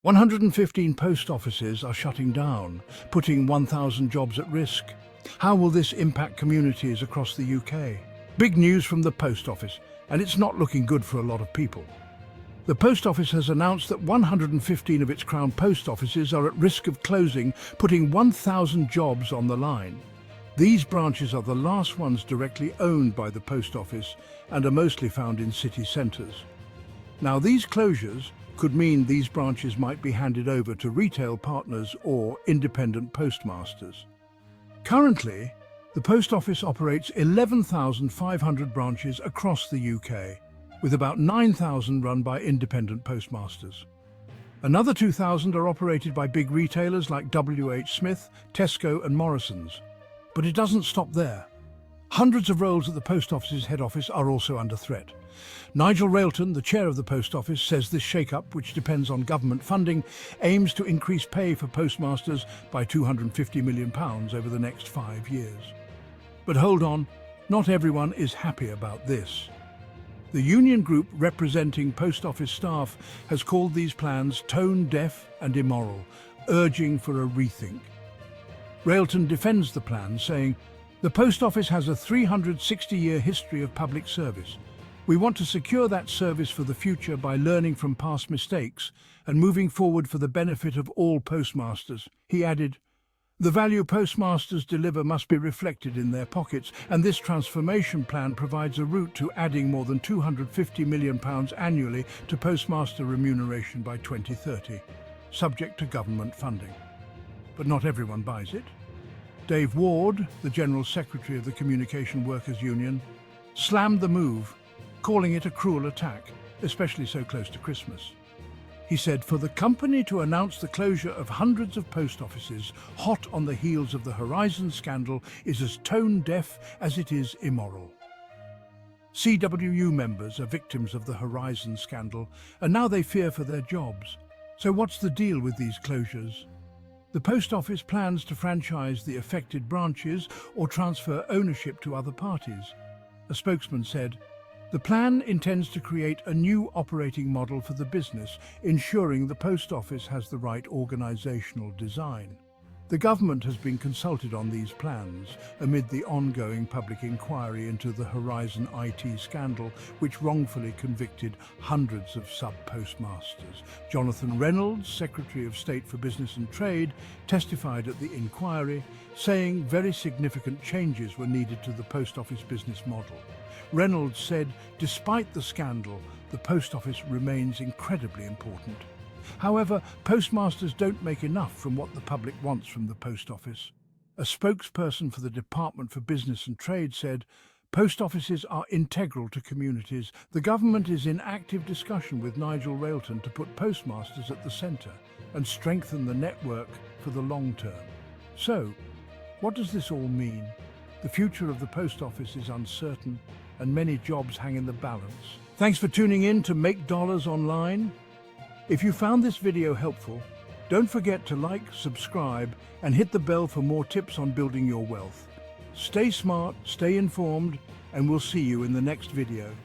115 post offices are shutting down, putting 1,000 jobs at risk. How will this impact communities across the UK? Big news from the post office, and it's not looking good for a lot of people. The post office has announced that 115 of its Crown post offices are at risk of closing, putting 1,000 jobs on the line. These branches are the last ones directly owned by the post office and are mostly found in city centres. Now, these closures could mean these branches might be handed over to retail partners or independent postmasters. Currently, the post office operates 11,500 branches across the UK, with about 9,000 run by independent postmasters. Another 2,000 are operated by big retailers like WH Smith, Tesco and Morrisons. But it doesn't stop there. Hundreds of roles at the post office's head office are also under threat. Nigel Railton, the chair of the post office, says this shake-up, which depends on government funding, aims to increase pay for postmasters by £250 million over the next 5 years. But hold on, not everyone is happy about this. The union group representing post office staff has called these plans tone-deaf and immoral, urging for a rethink. Railton defends the plan, saying, "The post office has a 360-year history of public service. We want to secure that service for the future by learning from past mistakes and moving forward for the benefit of all postmasters." He added, "The value postmasters deliver must be reflected in their pockets, and this transformation plan provides a route to adding more than £250 million annually to postmaster remuneration by 2030, subject to government funding." But not everyone buys it. Dave Ward, the General Secretary of the Communication Workers Union, slammed the move, calling it a cruel attack, especially so close to Christmas. He said, "For the company to announce the closure of hundreds of post offices hot on the heels of the Horizon scandal is as tone-deaf as it is immoral." CWU members are victims of the Horizon scandal, and now they fear for their jobs. So what's the deal with these closures? The post office plans to franchise the affected branches or transfer ownership to other parties. A spokesman said, "The plan intends to create a new operating model for the business, ensuring the post office has the right organisational design." The government has been consulted on these plans amid the ongoing public inquiry into the Horizon IT scandal, which wrongfully convicted hundreds of sub-postmasters. Jonathan Reynolds, Secretary of State for Business and Trade, testified at the inquiry, saying very significant changes were needed to the post office business model. Reynolds said, "Despite the scandal, the post office remains incredibly important. However, postmasters don't make enough from what the public wants from the post office." A spokesperson for the Department for Business and Trade said, "Post offices are integral to communities. The government is in active discussion with Nigel Railton to put postmasters at the centre and strengthen the network for the long term." So, what does this all mean? The future of the post office is uncertain, and many jobs hang in the balance. Thanks for tuning in to Make Dollars Online. If you found this video helpful, don't forget to like, subscribe, and hit the bell for more tips on building your wealth. Stay smart, stay informed, and we'll see you in the next video.